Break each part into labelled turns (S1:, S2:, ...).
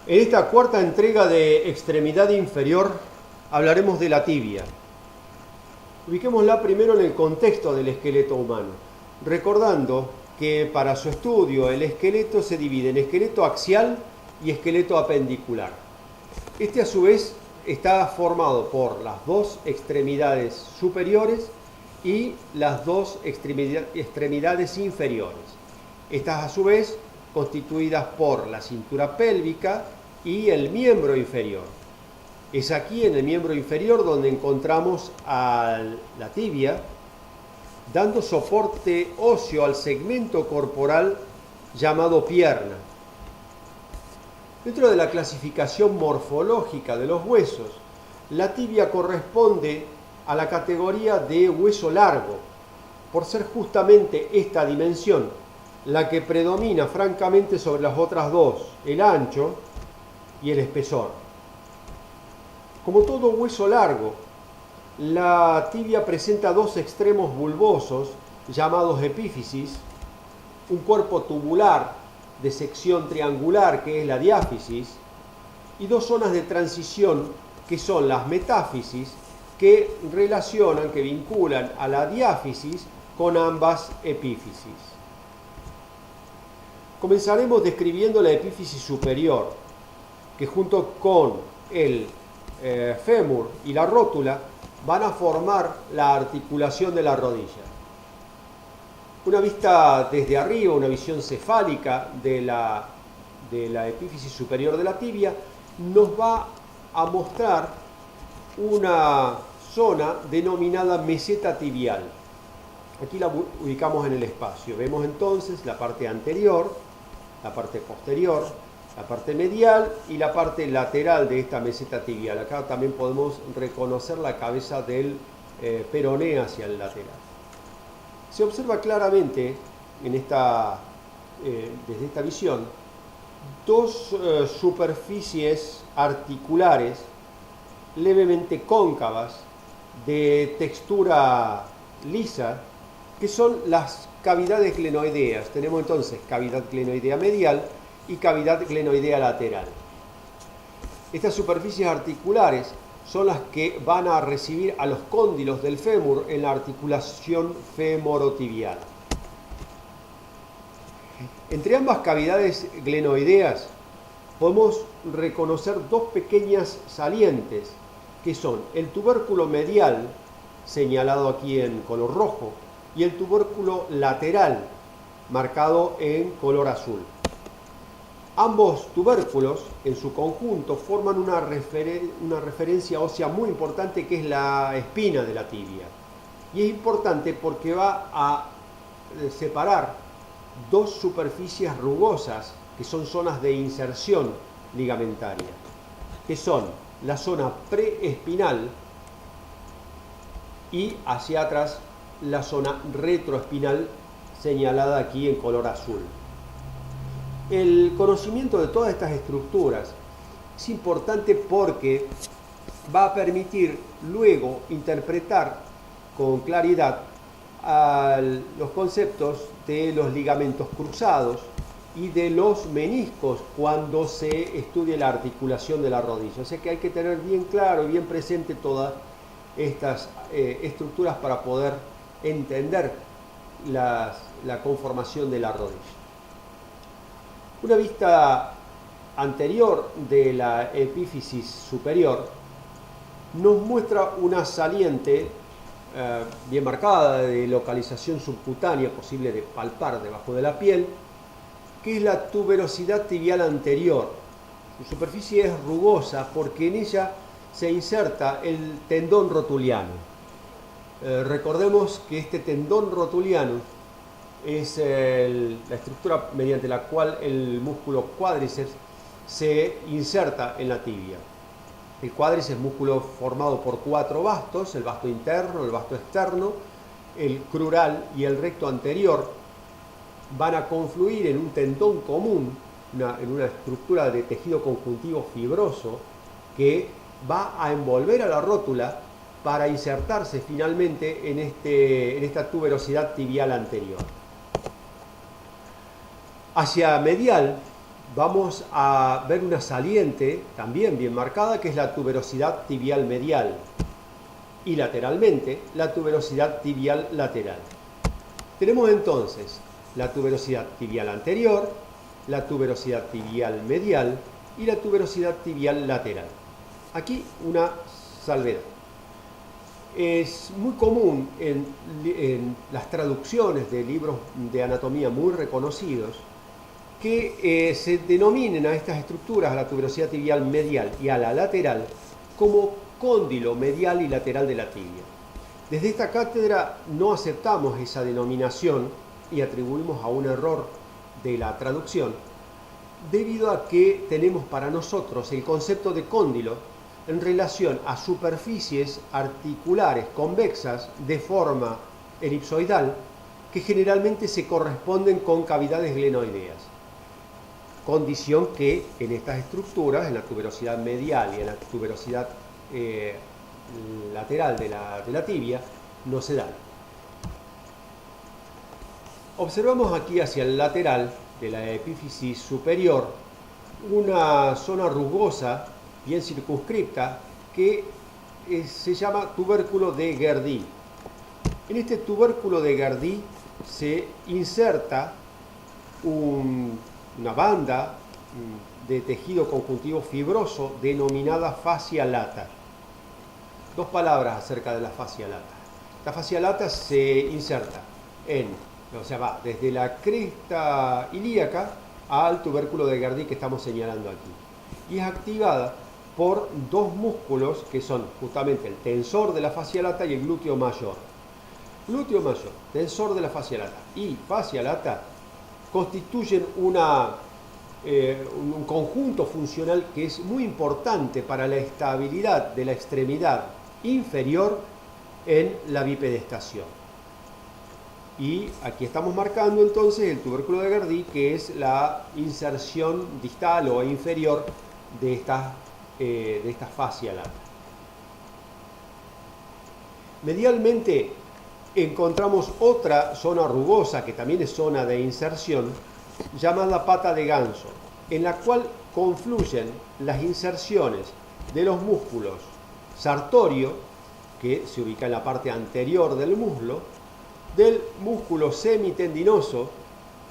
S1: En esta cuarta entrega de extremidad inferior hablaremos de la tibia. Ubiquémosla primero en el contexto del esqueleto humano, recordando que para su estudio el esqueleto se divide en esqueleto axial y esqueleto apendicular. Este a su vez está formado por las dos extremidades superiores y las dos extremidades inferiores. Estas a su vez constituidas por la cintura pélvica y el miembro inferior. Es aquí en el miembro inferior donde encontramos a la tibia dando soporte óseo al segmento corporal llamado pierna. Dentro de la clasificación morfológica de los huesos, la tibia corresponde a la categoría de hueso largo, por ser justamente esta dimensión la que predomina francamente sobre las otras dos, el ancho y el espesor. Como todo hueso largo, la tibia presenta dos extremos bulbosos llamados epífisis, un cuerpo tubular de sección triangular que es la diáfisis y dos zonas de transición que son las metáfisis que relacionan, que vinculan a la diáfisis con ambas epífisis. Comenzaremos describiendo la epífisis superior, que junto con el fémur y la rótula van a formar la articulación de la rodilla. Una vista desde arriba, una visión cefálica de la epífisis superior de la tibia, nos va a mostrar una zona denominada meseta tibial. Aquí la ubicamos en el espacio. Vemos entonces la parte anterior, la parte posterior, la parte medial y la parte lateral de esta meseta tibial. Acá también podemos reconocer la cabeza del peroné hacia el lateral. Se observa claramente en desde esta visión dos superficies articulares levemente cóncavas de textura lisa, que son las cavidades glenoideas. Tenemos entonces cavidad glenoidea medial y cavidad glenoidea lateral. Estas superficies articulares son las que van a recibir a los cóndilos del fémur en la articulación femorotibial. Entre ambas cavidades glenoideas podemos reconocer dos pequeñas salientes, que son el tubérculo medial, señalado aquí en color rojo, y el tubérculo lateral, marcado en color azul. Ambos tubérculos, en su conjunto, forman una referencia ósea muy importante que es la espina de la tibia. Y es importante porque va a separar dos superficies rugosas, que son zonas de inserción ligamentaria, que son la zona preespinal y hacia atrás la zona retroespinal, señalada aquí en color azul. El conocimiento de todas estas estructuras es importante porque va a permitir luego interpretar con claridad los conceptos de los ligamentos cruzados y de los meniscos cuando se estudie la articulación de la rodilla. O sea que hay que tener bien claro y bien presente todas estas estructuras para poder entender la conformación de la rodilla. Una vista anterior de la epífisis superior nos muestra una saliente bien marcada de localización subcutánea, posible de palpar debajo de la piel, que es la tuberosidad tibial anterior. Su superficie es rugosa porque en ella se inserta el tendón rotuliano. Recordemos que este tendón rotuliano es la estructura mediante la cual el músculo cuádriceps se inserta en la tibia. El cuádriceps es músculo formado por cuatro vastos: el vasto interno, el vasto externo, el crural y el recto anterior. Van a confluir en un tendón común, en una estructura de tejido conjuntivo fibroso que va a envolver a la rótula para insertarse finalmente en esta tuberosidad tibial anterior. Hacia medial vamos a ver una saliente también bien marcada, que es la tuberosidad tibial medial, y lateralmente la tuberosidad tibial lateral. Tenemos entonces la tuberosidad tibial anterior, la tuberosidad tibial medial y la tuberosidad tibial lateral. Aquí una salvedad. Es muy común en las traducciones de libros de anatomía muy reconocidos que se denominen a estas estructuras, a la tuberosidad tibial medial y a la lateral, como cóndilo medial y lateral de la tibia. Desde esta cátedra no aceptamos esa denominación y atribuimos a un error de la traducción, debido a que tenemos para nosotros el concepto de cóndilo en relación a superficies articulares convexas de forma elipsoidal que generalmente se corresponden con cavidades glenoideas. Condición que en estas estructuras, en la tuberosidad medial y en la tuberosidad lateral de la tibia, no se dan. Observamos aquí hacia el lateral de la epífisis superior una zona rugosa bien circunscripta que se llama tubérculo de Guerdy. En este tubérculo de Guerdy se inserta una banda de tejido conjuntivo fibroso denominada fascia lata. Dos palabras acerca de la fascia lata. La fascia lata se inserta va desde la cresta ilíaca al tubérculo de Guerdy que estamos señalando aquí. Y es activada por dos músculos que son justamente el tensor de la fascia lata y el glúteo mayor. Glúteo mayor, tensor de la fascia lata y fascia lata constituyen un conjunto funcional que es muy importante para la estabilidad de la extremidad inferior en la bipedestación. Y aquí estamos marcando entonces el tubérculo de Guerdy, que es la inserción distal o inferior de esta fascia lata. Medialmente encontramos otra zona rugosa que también es zona de inserción, llamada pata de ganso, en la cual confluyen las inserciones de los músculos sartorio, que se ubica en la parte anterior del muslo, del músculo semitendinoso,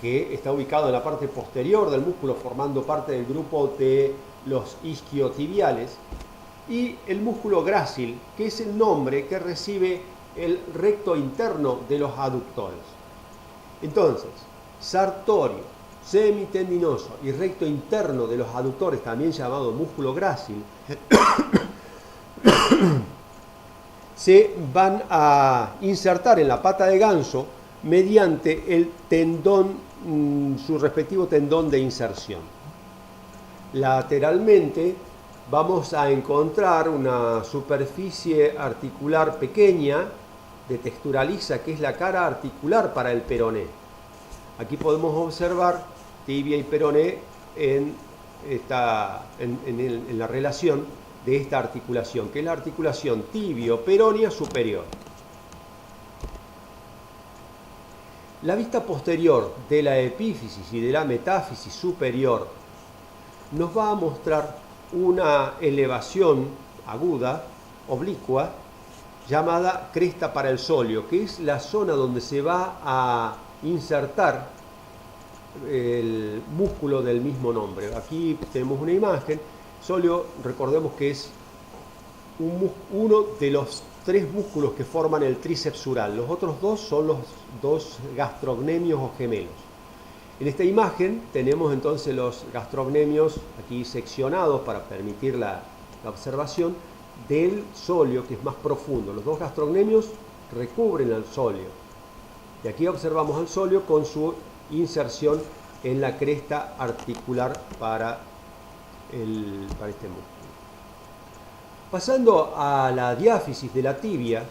S1: que está ubicado en la parte posterior del músculo formando parte del grupo de los isquiotibiales, y el músculo grácil, que es el nombre que recibe el recto interno de los aductores. Entonces, sartorio, semitendinoso y recto interno de los aductores, también llamado músculo grácil, se van a insertar en la pata de ganso mediante el tendón, su respectivo tendón de inserción. Lateralmente vamos a encontrar una superficie articular pequeña de textura lisa, que es la cara articular para el peroné. Aquí podemos observar tibia y peroné en la relación de esta articulación, que es la articulación tibio-peronea superior. La vista posterior de la epífisis y de la metáfisis superior nos va a mostrar una elevación aguda, oblicua, llamada cresta para el sóleo, que es la zona donde se va a insertar el músculo del mismo nombre. Aquí tenemos una imagen. Sóleo, recordemos que es uno de los tres músculos que forman el tríceps sural. Los otros dos son los dos gastrocnemios o gemelos. En esta imagen tenemos entonces los gastrocnemios aquí seccionados para permitir la observación del sóleo, que es más profundo. Los dos gastrocnemios recubren al sóleo. Y aquí observamos al sóleo con su inserción en la cresta articular para este músculo. Pasando a la diáfisis de la tibia,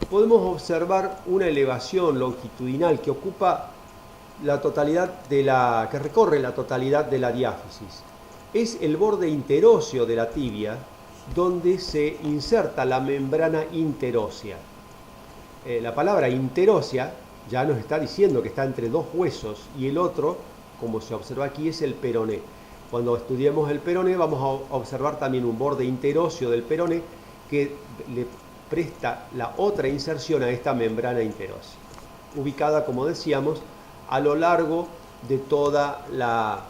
S1: podemos observar una elevación longitudinal que ocupa la totalidad que recorre la totalidad de la diáfisis. Es el borde interóseo de la tibia donde se inserta la membrana interósea. La palabra interósea ya nos está diciendo que está entre dos huesos y el otro, como se observa aquí, es el peroné. Cuando estudiemos el peroné vamos a observar también un borde interóseo del peroné que le presta la otra inserción a esta membrana interósea, ubicada, como decíamos, a lo largo de toda la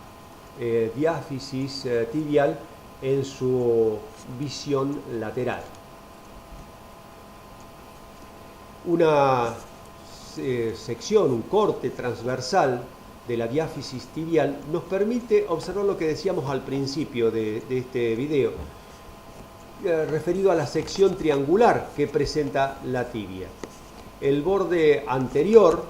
S1: diáfisis tibial en su visión lateral. Una sección, un corte transversal de la diáfisis tibial nos permite observar lo que decíamos al principio de este video, referido a la sección triangular que presenta la tibia. El borde anterior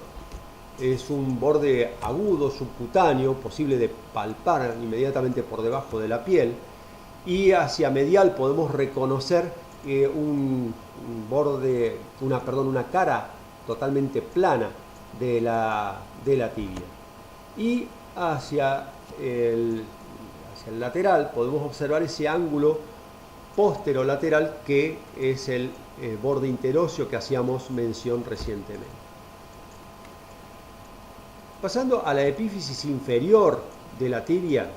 S1: es un borde agudo, subcutáneo, posible de palpar inmediatamente por debajo de la piel, y hacia medial podemos reconocer una cara totalmente plana de la tibia. Y hacia el lateral podemos observar ese ángulo posterolateral que es el borde interóseo que hacíamos mención recientemente. Pasando a la epífisis inferior de la tibia,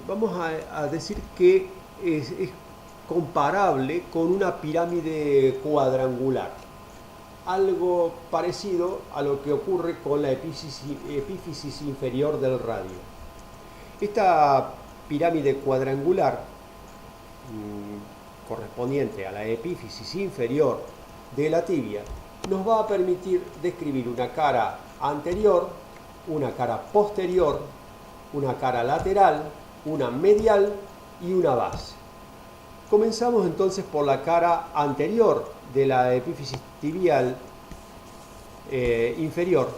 S1: vamos a decir que es comparable con una pirámide cuadrangular, algo parecido a lo que ocurre con la epífisis inferior del radio. Esta pirámide cuadrangular, correspondiente a la epífisis inferior de la tibia, nos va a permitir describir una cara anterior, una cara posterior, una cara lateral, una medial y una base. Comenzamos entonces por la cara anterior de la epífisis tibial inferior,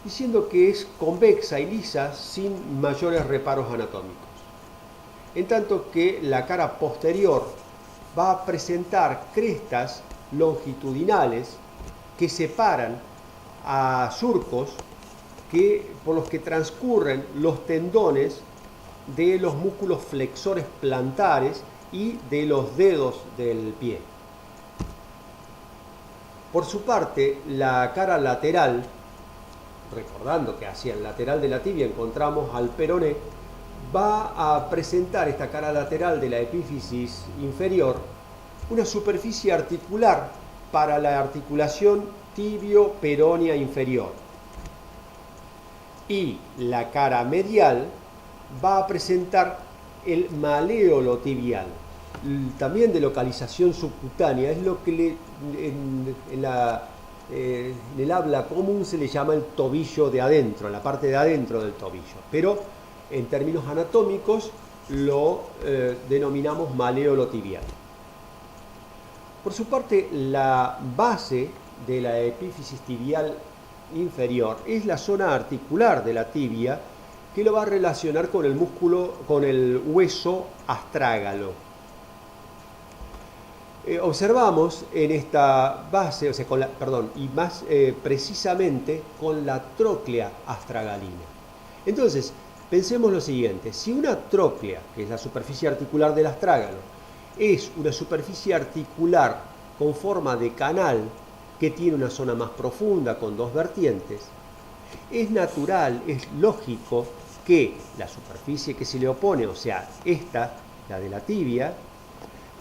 S1: diciendo que es convexa y lisa sin mayores reparos anatómicos. En tanto que la cara posterior va a presentar crestas longitudinales que separan a surcos por los que transcurren los tendones de los músculos flexores plantares y de los dedos del pie. Por su parte, la cara lateral, recordando que hacia el lateral de la tibia encontramos al peroné, va a presentar esta cara lateral de la epífisis inferior una superficie articular para la articulación tibio-peronea inferior. Y la cara medial va a presentar el maléolo tibial, también de localización subcutánea, es lo que en el habla común se le llama el tobillo de adentro, la parte de adentro del tobillo, pero en términos anatómicos lo denominamos maléolo tibial. Por su parte, la base de la epífisis tibial inferior es la zona articular de la tibia, que lo va a relacionar con el músculo, con el hueso astrágalo. Observamos en esta base, y más precisamente con la tróclea astragalina. Entonces, pensemos lo siguiente: si una tróclea, que es la superficie articular del astrágalo, es una superficie articular con forma de canal que tiene una zona más profunda con dos vertientes, es natural, es lógico que la superficie que se le opone, o sea, esta, la de la tibia,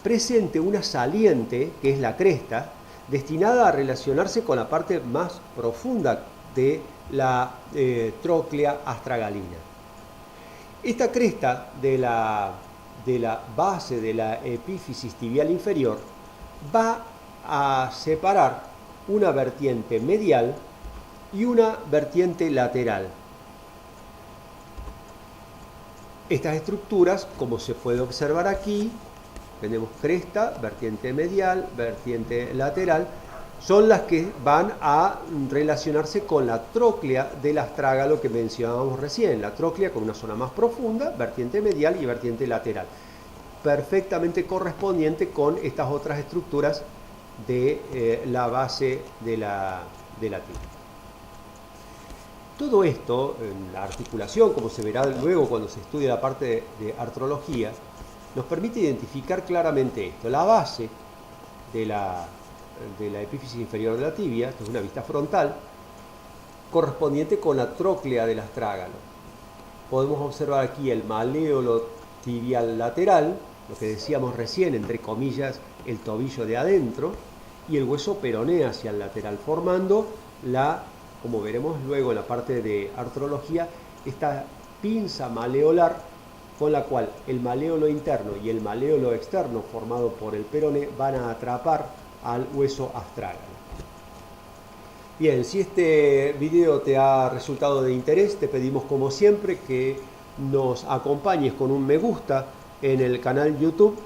S1: presente una saliente, que es la cresta, destinada a relacionarse con la parte más profunda de la tróclea astragalina. Esta cresta de la base de la epífisis tibial inferior va a separar una vertiente medial y una vertiente lateral. Estas estructuras, como se puede observar aquí, tenemos cresta, vertiente medial, vertiente lateral, son las que van a relacionarse con la tróclea del astrágalo que mencionábamos recién, la tróclea con una zona más profunda, vertiente medial y vertiente lateral, perfectamente correspondiente con estas otras estructuras de la base de la tibia. Todo esto, en la articulación, como se verá luego cuando se estudie la parte de artrología, nos permite identificar claramente esto: la base de la epífisis inferior de la tibia, que es una vista frontal, correspondiente con la tróclea del astrágalo. podemos observar aquí el maléolo tibial lateral, lo que decíamos recién, entre comillas, el tobillo de adentro, y el hueso peroné hacia el lateral, formando como veremos luego en la parte de artrología, esta pinza maleolar con la cual el maléolo interno y el maléolo externo formado por el peroné van a atrapar al hueso astrágalo. Bien, si este video te ha resultado de interés, te pedimos como siempre que nos acompañes con un me gusta en el canal YouTube,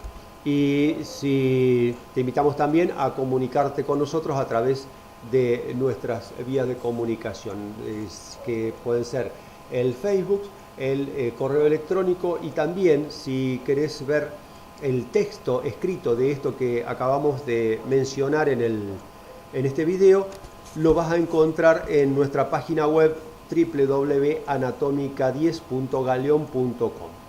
S1: y te invitamos también a comunicarte con nosotros a través de nuestras vías de comunicación, que pueden ser el Facebook, el correo electrónico, y también si querés ver el texto escrito de esto que acabamos de mencionar en este video, lo vas a encontrar en nuestra página web www.anatómica10.galeon.com.